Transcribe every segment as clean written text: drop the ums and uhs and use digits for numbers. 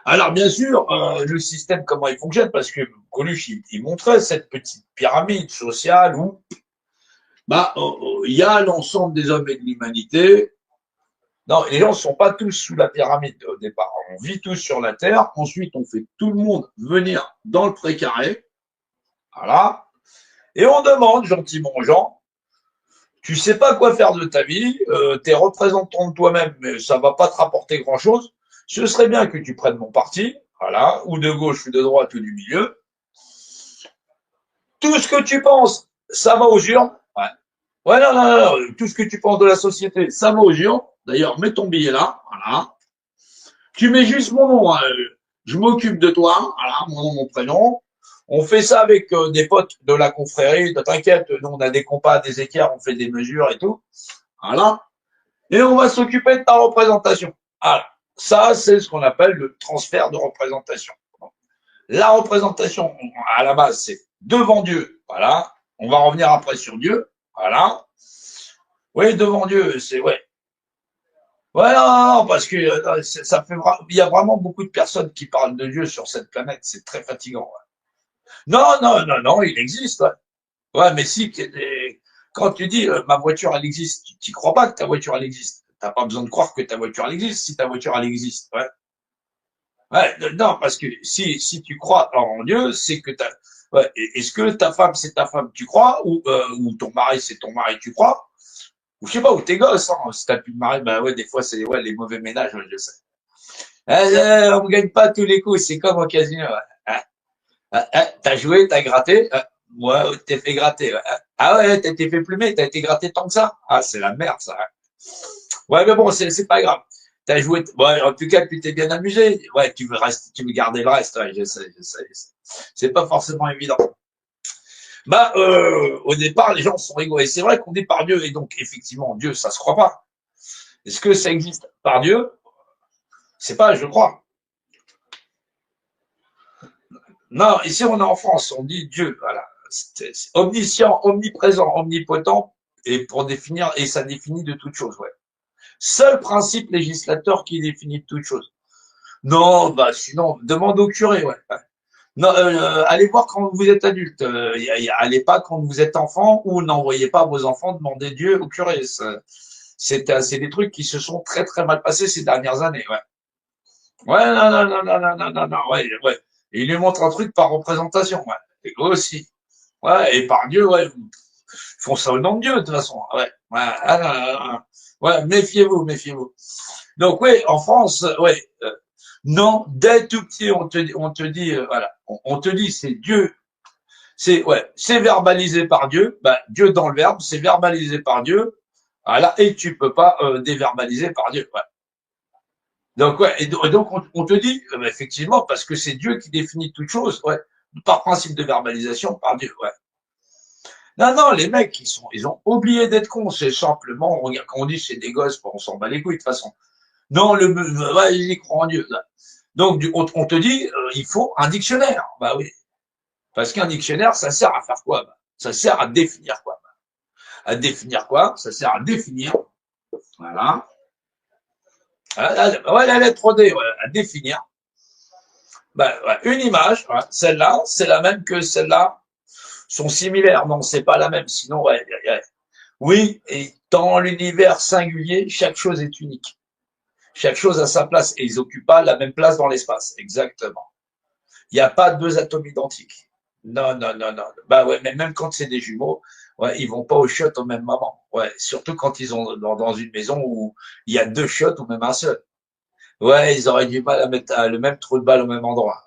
Alors bien sûr, le système, comment il fonctionne, parce que Coluche, il montrait cette petite pyramide sociale où il y a l'ensemble des hommes et de l'humanité. Non, les gens ne sont pas tous sous la pyramide au départ. On vit tous sur la Terre, ensuite on fait tout le monde venir dans le précaré, voilà, et on demande gentiment aux gens, tu sais pas quoi faire de ta vie, t'es représentant de toi-même, mais ça va pas te rapporter grand-chose. Ce serait bien que tu prennes mon parti, voilà, ou de gauche, ou de droite, ou du milieu. Tout ce que tu penses, ça va aux urnes. Ouais. Ouais, non, non, non, tout ce que tu penses de la société, ça va aux urnes. D'ailleurs, mets ton billet là, voilà. Tu mets juste mon nom, hein. Je m'occupe de toi, voilà, mon nom, mon prénom. On fait ça avec des potes de la confrérie. Ne t'inquiète, nous on a des compas, des équerres, on fait des mesures et tout. Voilà. Et on va s'occuper de ta représentation. Voilà. Ça, c'est ce qu'on appelle le transfert de représentation. La représentation, à la base, c'est devant Dieu. Voilà. On va revenir après sur Dieu. Voilà. Oui, devant Dieu, c'est ouais. Ouais, non, non, non, parce que ça fait il y a vraiment beaucoup de personnes qui parlent de Dieu sur cette planète. C'est très fatigant. Ouais. Non, non, non, non, il existe. Ouais, ouais mais si quand tu dis ma voiture elle existe, tu crois pas que ta voiture elle existe. T'as pas besoin de croire que ta voiture elle existe si ta voiture elle existe. Ouais. Ouais, non, parce que si tu crois en Dieu, c'est que t'as. Ouais, est-ce que ta femme c'est ta femme, tu crois, ou ton mari c'est ton mari, tu crois, ou je sais pas, ou tes gosses, hein, si t'as plus de mari, bah ouais, des fois c'est ouais, les mauvais ménages, ouais, je sais. On gagne pas tous les coups, c'est comme au casino. Ouais. T'as joué, t'as gratté, ouais, t'es fait gratter. Ouais. Ah ouais, t'as été fait plumer, t'as été gratté tant que ça. Ah, c'est la merde ça. Ouais, mais bon, c'est pas grave. T'as joué, ouais, en tout cas, tu t'es bien amusé. Ouais, tu veux garder le reste. Ouais, je sais, je sais, je sais. C'est pas forcément évident. Au départ, les gens sont égaux. Et c'est vrai qu'on dit par Dieu. Et donc, effectivement, Dieu, ça se croit pas. Est-ce que ça existe par Dieu? C'est pas, je crois. Non, ici, on est en France. On dit Dieu. Voilà. C'est omniscient, omniprésent, omnipotent. Et pour définir, et ça définit de toute chose, ouais. Seul principe législateur qui définit de toute chose. Non, bah sinon, demande au curé, ouais. Non, allez voir quand vous êtes adulte. Allez pas quand vous êtes enfant ou n'envoyez pas vos enfants demander Dieu au curé. C'est des trucs qui se sont très très mal passés ces dernières années. Ouais. Ouais, non, non, non, non, non, non, non, non, ouais, ouais. Et il lui montre un truc par représentation. Ouais. Et eux aussi. Ouais, et par Dieu, ouais. Ils font ça au nom de Dieu de toute façon. Ouais. Ouais, ah, non, non, non. Ouais, méfiez-vous, méfiez-vous. Donc oui, en France, oui. Non, dès tout petit, on te dit, voilà, on te dit, c'est Dieu, c'est ouais, c'est verbalisé par Dieu. Bah, Dieu dans le verbe, c'est verbalisé par Dieu. Voilà, et tu peux pas déverbaliser par Dieu. Ouais. Donc ouais, et donc on te dit effectivement parce que c'est Dieu qui définit toute chose. Ouais, par principe de verbalisation par Dieu. Ouais. Non, non, les mecs, ils ont oublié d'être cons. C'est simplement, on regarde, quand on dit c'est des gosses, bon, on s'en bat les couilles de toute façon. Non, ouais, ils y croient en Dieu. Là. Donc, on te dit, il faut un dictionnaire. Bah oui. Parce qu'un dictionnaire, ça sert à faire quoi? Bah, ça sert à définir quoi? À définir quoi? Ça sert à définir. Voilà. Ouais, la lettre D, ouais, à définir. Bah, ouais, une image, ouais, celle-là, c'est la même que celle-là. Sont similaires. Non, c'est pas la même. Sinon, ouais, ouais, ouais. Oui, et dans l'univers singulier, chaque chose est unique. Chaque chose a sa place et ils occupent pas la même place dans l'espace. Exactement. Il n'y a pas deux atomes identiques. Non, non, non, non. Bah ouais, mais même quand c'est des jumeaux, ouais, ils vont pas au chiottes au même moment. Ouais, surtout quand ils ont dans une maison où il y a deux chiottes ou même un seul. Ouais, ils auraient du mal à mettre le même trou de balle au même endroit.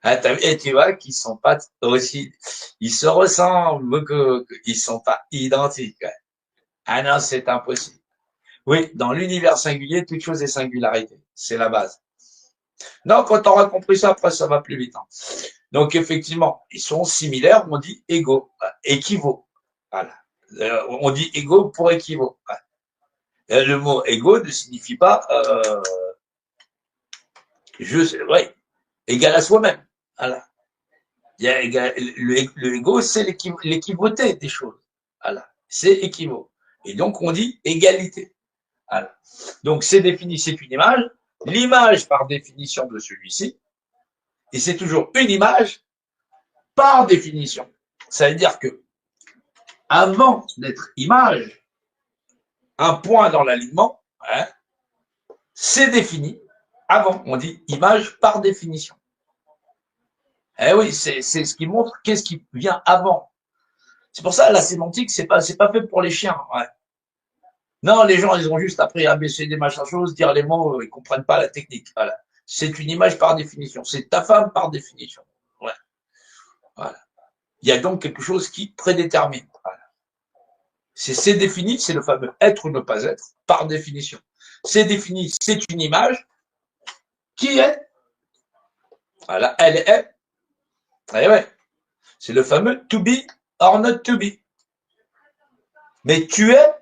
Ah, et tu vois qu'ils sont pas aussi, ils se ressemblent, ils sont pas identiques. Ouais. Ah non, c'est impossible. Oui, dans l'univers singulier, toute chose est singularité. C'est la base. Non, quand on aura compris ça, après, ça va plus vite. Hein. Donc, effectivement, ils sont similaires, on dit égaux, équivaut. Voilà. On dit égaux pour équivaut. Voilà. Le mot égaux ne signifie pas ouais, égal à soi-même. Voilà. Il y a le égaux, c'est l'équivauté des choses. Voilà. C'est équivaut. Et donc, on dit égalité. Voilà. Donc, c'est défini, c'est une image. l'image par définition de celui-ci, et c'est toujours une image par définition. Ça veut dire que avant d'être image, un point dans l'alignement, hein, c'est défini. Avant, on dit image par définition. Eh oui, c'est ce qui montre qu'est-ce qui vient avant. C'est pour ça la sémantique, c'est pas fait pour les chiens. Ouais. Non, les gens, ils ont juste appris à baisser des machins choses, dire les mots, ils comprennent pas la technique. Voilà. C'est une image par définition. C'est ta femme par définition. Ouais. Voilà. Il y a donc quelque chose qui prédétermine. Voilà. C'est défini, c'est le fameux être ou ne pas être, par définition. C'est défini, c'est une image qui est. Voilà, elle est. Et ouais. C'est le fameux to be or not to be. Mais tu es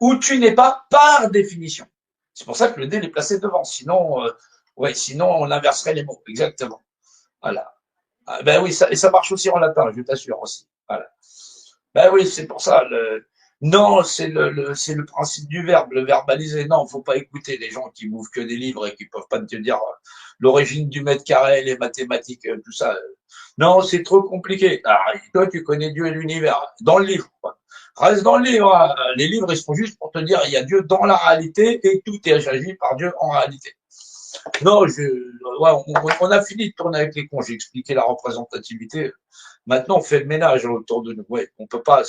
ou tu n'es pas par définition. C'est pour ça que le D est placé devant. Sinon, sinon on inverserait les mots. Exactement. Voilà. Ah, ben oui, et ça marche aussi en latin, je t'assure aussi. Voilà. Ben oui, c'est pour ça. Non, c'est le principe du verbe, le verbaliser. Non, faut pas écouter les gens qui bouffent que des livres et qui peuvent pas te dire l'origine du mètre carré, les mathématiques, tout ça. Non, c'est trop compliqué. Ah, toi, tu connais Dieu et l'univers. Dans le livre, quoi. Reste dans le livre. Hein. Les livres, ils sont juste pour te dire il y a Dieu dans la réalité et tout est agi par Dieu en réalité. Non, on a fini de tourner avec les cons. J'ai expliqué la représentativité. Maintenant, on fait le ménage autour de nous. Ouais, on peut pas.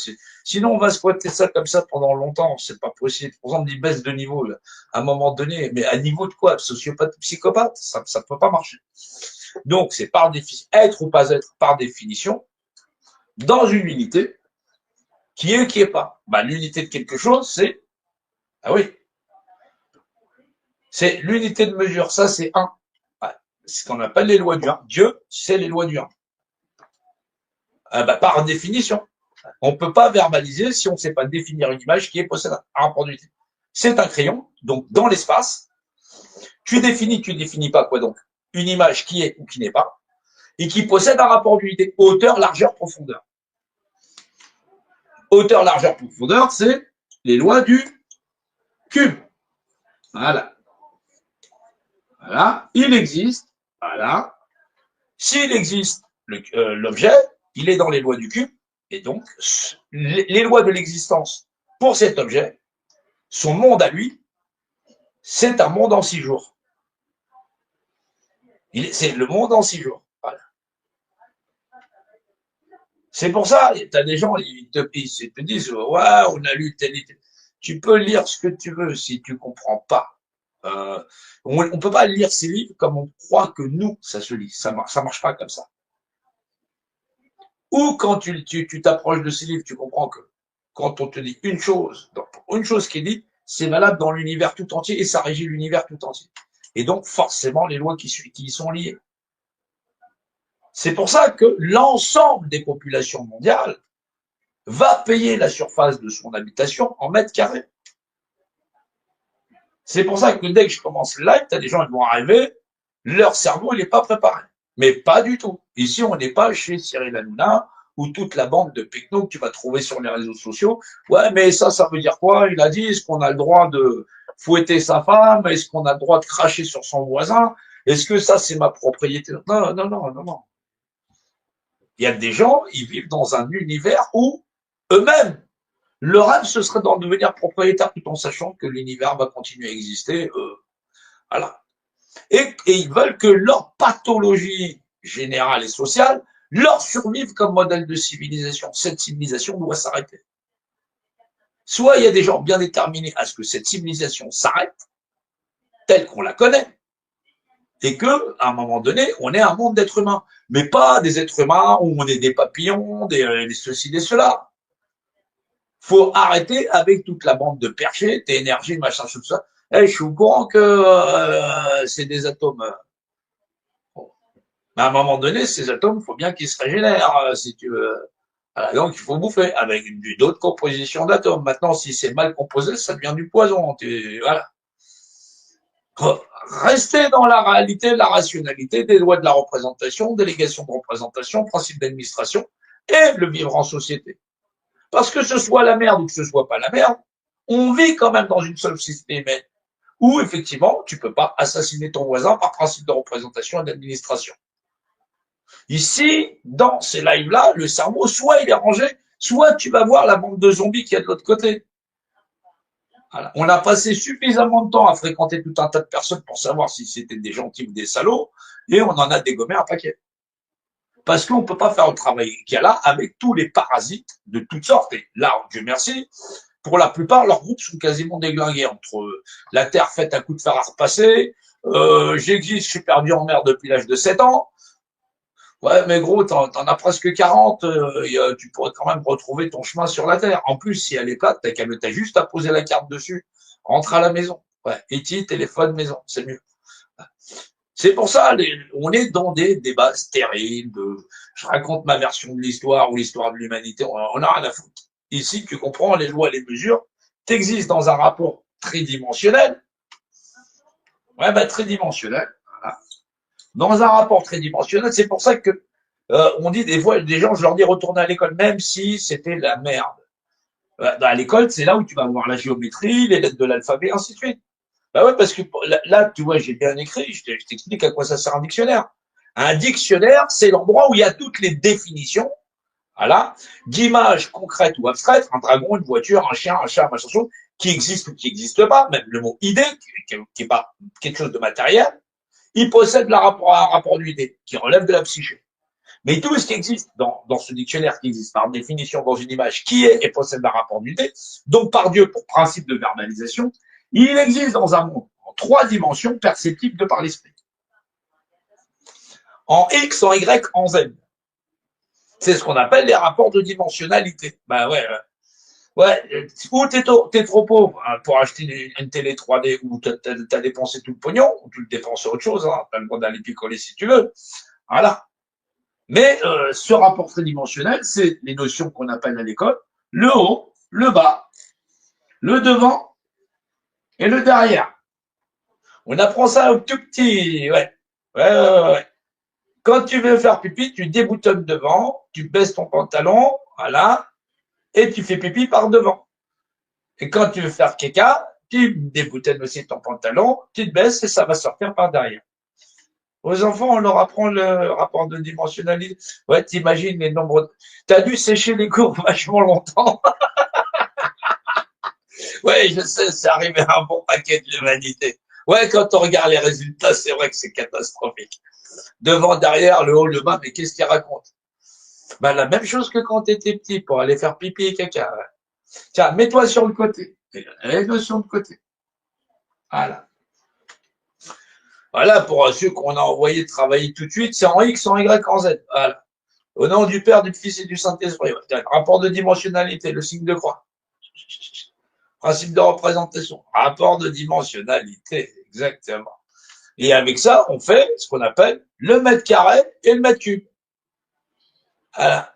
Sinon, on va squatter ça comme ça pendant longtemps. C'est pas possible. Par exemple, des baisses de niveau, là, à un moment donné. Mais à niveau de quoi? Sociopathe, psychopathe? Ça peut pas marcher. Donc, c'est par définition, être ou pas être par définition, dans une unité, qui est ou qui est pas. Bah, l'unité de quelque chose, c'est, ah oui, c'est l'unité de mesure. Ça, c'est 1. C'est ce qu'on appelle les lois du 1. Dieu, c'est les lois du 1. Bah, par définition. On ne peut pas verbaliser si on ne sait pas définir une image qui est possède un rapport d'unité. C'est un crayon, donc dans l'espace, tu définis pas quoi donc? Une image qui est ou qui n'est pas, et qui possède un rapport d'unité, hauteur, largeur, profondeur. Hauteur, largeur, profondeur, c'est les lois du cube. Voilà. Voilà. Il existe. Voilà. S'il existe, l'objet, il est dans les lois du cube. Et donc, les lois de l'existence pour cet objet, son monde à lui, c'est un monde en 6 jours. C'est le monde en 6 jours. Voilà. C'est pour ça, tu as des gens, ils te disent, ouais, on a lu tel et tel. Tu peux lire ce que tu veux si tu comprends pas. On ne peut pas lire ces livres comme on croit que nous, ça se lit. Ça marche pas comme ça. Ou quand tu t'approches de ces livres, tu comprends que quand on te dit une chose qui est dite, c'est valable dans l'univers tout entier et ça régit l'univers tout entier. Et donc, forcément, les lois qui y sont liées. C'est pour ça que l'ensemble des populations mondiales va payer la surface de son habitation en mètres carrés. C'est pour ça que dès que je commence le live, tu as des gens qui vont arriver, leur cerveau, il n'est pas préparé. Mais pas du tout. Ici, on n'est pas chez Cyril Hanouna ou toute la bande de pecnos que tu vas trouver sur les réseaux sociaux. Ouais, mais ça veut dire quoi? Il a dit, est-ce qu'on a le droit de fouetter sa femme? Est-ce qu'on a le droit de cracher sur son voisin? Est-ce que ça, c'est ma propriété? Non, non, non, non, non. Il y a des gens, ils vivent dans un univers où eux-mêmes, leur rêve, ce serait d'en devenir propriétaire tout en sachant que l'univers va continuer à exister. Voilà. Et ils veulent que leur pathologie générale et sociale leur survive comme modèle de civilisation. Cette civilisation doit s'arrêter. Soit il y a des gens bien déterminés à ce que cette civilisation s'arrête, telle qu'on la connaît, et que, à un moment donné, on est un monde d'êtres humains, mais pas des êtres humains où on est des papillons, des ceci, des cela. Faut arrêter avec toute la bande de perchés, tes énergies, machin, tout ça. Je suis au courant que c'est des atomes. Bon. Mais à un moment donné, ces atomes, il faut bien qu'ils se régénèrent, si tu veux. Voilà, donc il faut bouffer avec d'autres compositions d'atomes. Maintenant, si c'est mal composé, ça devient du poison. Voilà. Rester dans la réalité de la rationalité, des lois de la représentation, délégation de représentation, principe d'administration et le vivre en société. Parce que ce soit la merde ou que ce soit pas la merde, on vit quand même dans une seule société humaine où effectivement, tu peux pas assassiner ton voisin par principe de représentation et d'administration. Ici, dans ces lives-là, le cerveau, soit il est rangé, soit tu vas voir la bande de zombies qui est de l'autre côté. Voilà. On a passé suffisamment de temps à fréquenter tout un tas de personnes pour savoir si c'était des gentils ou des salauds, et on en a dégommé un paquet. Parce qu'on ne peut pas faire le travail qu'il y a là avec tous les parasites de toutes sortes. Et là, Dieu merci, pour la plupart, leurs groupes sont quasiment déglingués entre la terre faite à coups de fer à repasser, j'existe, je suis perdu en mer depuis l'âge de 7 ans. Ouais, mais gros, t'en as presque 40, tu pourrais quand même retrouver ton chemin sur la Terre. En plus, si elle est plate, t'as juste à poser la carte dessus, rentre à la maison. Ouais, E.T., téléphone, maison, c'est mieux. C'est pour ça, on est dans des débats stériles, je raconte ma version de l'histoire ou l'histoire de l'humanité, on a rien à foutre. Ici, tu comprends les lois, les mesures, t'existes dans un rapport tridimensionnel. Ouais, bah, tridimensionnel. Voilà. Dans un rapport tridimensionnel, c'est pour ça que on dit des fois, des gens, je leur dis retourner à l'école, même si c'était la merde. À l'école, c'est là où tu vas voir la géométrie, les lettres de l'alphabet, ainsi de suite. Bah ouais, parce que là, tu vois, j'ai bien écrit, je t'explique à quoi ça sert un dictionnaire. Un dictionnaire, c'est l'endroit où il y a toutes les définitions, voilà, d'images concrètes ou abstraites, un dragon, une voiture, un chien, un chat, machin chose, qui existe ou qui n'existe pas, même le mot idée, qui est pas quelque chose de matériel, il possède un rapport d'idée, qui relève de la psyché. Mais tout ce qui existe dans ce dictionnaire qui existe par définition dans une image qui est et possède un rapport d'unité, donc par Dieu pour principe de verbalisation, il existe dans un monde en 3 dimensions perceptibles de par l'esprit. En X, en Y, en Z. C'est ce qu'on appelle les rapports de dimensionnalité. Ben ouais, ou t'es trop pauvre pour acheter une télé 3D ou t'as dépensé tout le pognon, ou tu le dépenses sur autre chose, hein, t'as le droit d'aller picoler si tu veux. Voilà. Mais ce rapport tridimensionnel, c'est les notions qu'on appelle à l'école le haut, le bas, le devant et le derrière. On apprend ça au tout petit, ouais. Quand tu veux faire pipi, tu déboutonnes devant, tu baisses ton pantalon, voilà, et tu fais pipi par devant. Et quand tu veux faire caca, tu déboutonnes aussi ton pantalon, tu te baisses et ça va sortir par derrière. Aux enfants, on leur apprend le rapport de dimensionnalité. Ouais, t'imagines les nombres. T'as dû sécher les cours vachement longtemps. Ouais, je sais, c'est arrivé à un bon paquet de l'humanité. Ouais, quand on regarde les résultats, c'est vrai que c'est catastrophique. Devant, derrière, le haut, le bas, mais qu'est-ce qu'il raconte? Ben, la même chose que quand t'étais petit pour aller faire pipi et caca. Ouais. Tiens, mets-toi sur le côté. Mets-toi sur le côté. Voilà. Voilà, pour ceux qu'on a envoyé travailler tout de suite, c'est en X, en Y, en Z. Voilà. Au nom du Père, du Fils et du Saint-Esprit. Rapport de dimensionnalité, le signe de croix. Principe de représentation. Rapport de dimensionnalité, exactement. Et avec ça, on fait ce qu'on appelle le mètre carré et le mètre cube. Voilà.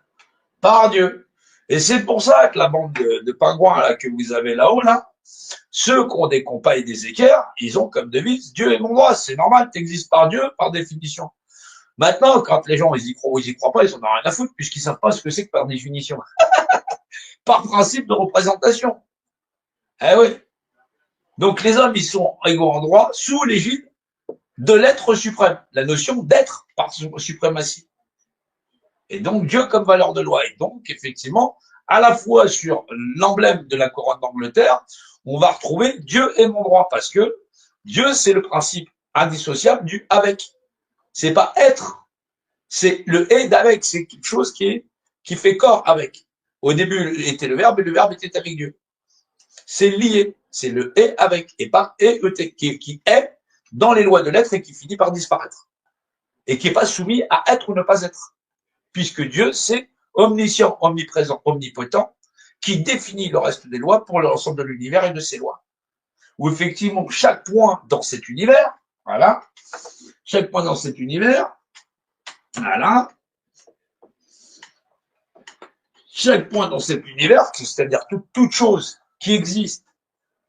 Par Dieu. Et c'est pour ça que la bande de pingouins là, que vous avez là-haut, là, ceux qui ont des compas et des équerres, ils ont comme devise Dieu est mon droit. C'est normal, t'existes par Dieu, par définition. Maintenant, quand les gens ils y croient ou ils y croient pas, ils en ont rien à foutre puisqu'ils savent pas ce que c'est que par définition. Par principe de représentation. Eh oui. Donc les hommes, ils sont égaux en droit sous l'égide de l'être suprême. La notion d'être par suprématie. Et donc Dieu comme valeur de loi. Et donc, effectivement, à la fois sur l'emblème de la couronne d'Angleterre, on va retrouver Dieu est mon droit, parce que Dieu, c'est le principe indissociable du avec. C'est pas être, c'est le et d'avec, c'est quelque chose qui fait corps avec. Au début était le verbe et le verbe était avec Dieu. C'est lié, c'est le et avec, et pas et qui est dans les lois de l'être et qui finit par disparaître. Et qui n'est pas soumis à être ou ne pas être. Puisque Dieu, c'est omniscient, omniprésent, omnipotent, qui définit le reste des lois pour l'ensemble de l'univers et de ses lois. Où effectivement, chaque point dans cet univers, voilà, chaque point dans cet univers, voilà, chaque point dans cet univers, c'est-à-dire toute chose qui existe,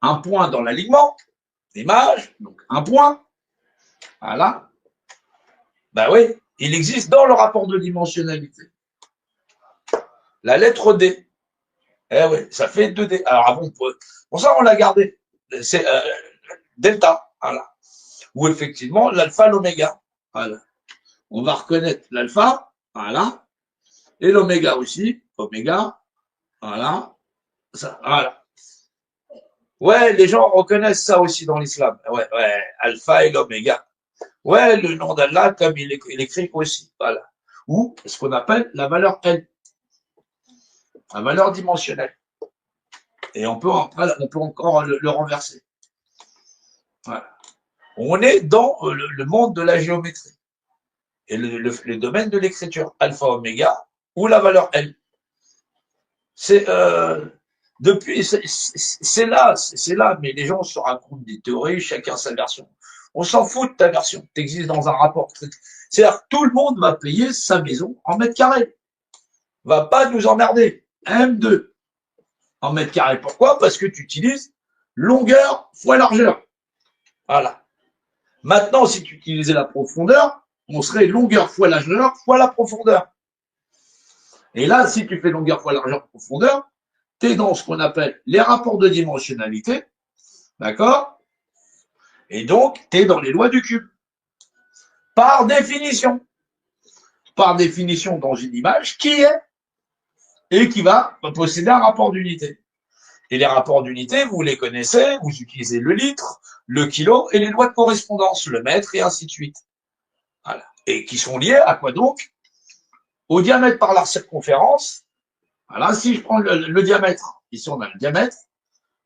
un point dans l'alignement, l'image, donc un point, voilà, ben oui, il existe dans le rapport de dimensionnalité. La lettre D, eh oui, ça fait 2D. Alors avant, pour ça, on l'a gardé. delta, voilà. Ou effectivement l'alpha, l'oméga, voilà. On va reconnaître l'alpha, voilà, et l'oméga aussi, oméga, voilà, ça, voilà. Ouais, les gens reconnaissent ça aussi dans l'islam. Ouais, ouais, alpha et l'oméga. Ouais, le nom d'Allah, comme il écrit aussi, voilà. Ou ce qu'on appelle la valeur L, la valeur dimensionnelle. Et on peut encore le renverser. Voilà. On est dans le monde de la géométrie et le domaine de l'écriture, alpha, oméga, ou la valeur L. C'est depuis, c'est là, mais les gens se racontent des théories, chacun sa version. On s'en fout de ta version. Tu existes dans un rapport. C'est-à-dire que tout le monde va payer sa maison en mètres carrés. Va pas nous emmerder. M2 en mètres carrés. Pourquoi? Parce que tu utilises longueur fois largeur. Voilà. Maintenant, si tu utilisais la profondeur, on serait longueur fois largeur fois la profondeur. Et là, si tu fais longueur fois largeur profondeur, tu es dans ce qu'on appelle les rapports de dimensionnalité, d'accord? Et donc, tu es dans les lois du cube. Par définition. Par définition, dans une image qui est et qui va posséder un rapport d'unité. Et les rapports d'unité, vous les connaissez, vous utilisez le litre, le kilo et les lois de correspondance, le mètre et ainsi de suite. Voilà. Et qui sont liés à quoi donc? Au diamètre par la circonférence. Voilà, si je prends le diamètre, ici on a le diamètre,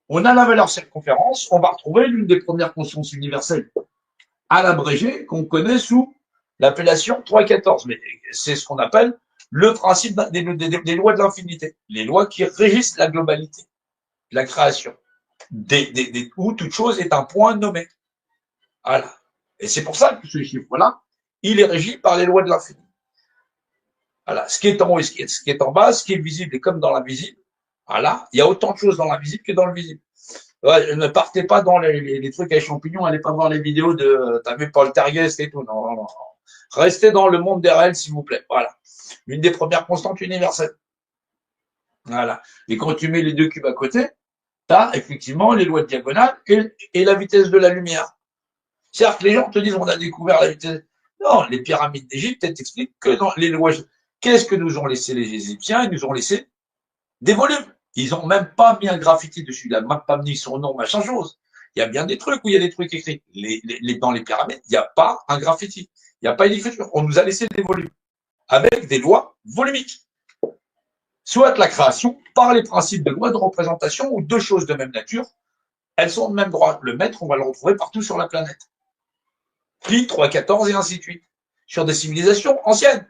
on a la valeur circonférence, on va retrouver l'une des premières constantes universelles à l'abrégé qu'on connaît sous l'appellation 3,14. Mais c'est ce qu'on appelle le principe des lois de l'infinité, les lois qui régissent la globalité, la création, où toute chose est un point nommé. Voilà. Et c'est pour ça que ce chiffre-là, il est régi par les lois de l'infini. Voilà. Ce qui est en haut et ce qui est en bas, ce qui est visible est comme dans l'invisible. Voilà. Il y a autant de choses dans l'invisible que dans le visible. Ouais, ne partez pas dans les trucs à champignons, allez pas voir les vidéos de, t'as vu Paul Tergues et tout, non, non, non. Restez dans le monde des réels, s'il vous plaît. Voilà. Une des premières constantes universelles. Voilà. Et quand tu mets les deux cubes à côté, t'as effectivement les lois de diagonale et la vitesse de la lumière. C'est-à-dire que les gens te disent, on a découvert la vitesse. Non, les pyramides d'Égypte, elles t'expliquent que dans les lois, qu'est-ce que nous ont laissé les Égyptiens? Ils nous ont laissé des volumes. Ils ont même pas mis un graffiti dessus. Il a même pas mis son nom, machin chose. Il y a bien des trucs où il y a des trucs écrits. Dans les pyramides, il n'y a pas un graffiti. Il n'y a pas une écriture. On nous a laissé des volumes. Avec des lois volumiques. Soit la création par les principes de loi de représentation ou deux choses de même nature. Elles sont de même droit. Le mètre, on va le retrouver partout sur la planète. Pi, 3,14 et ainsi de suite. Sur des civilisations anciennes.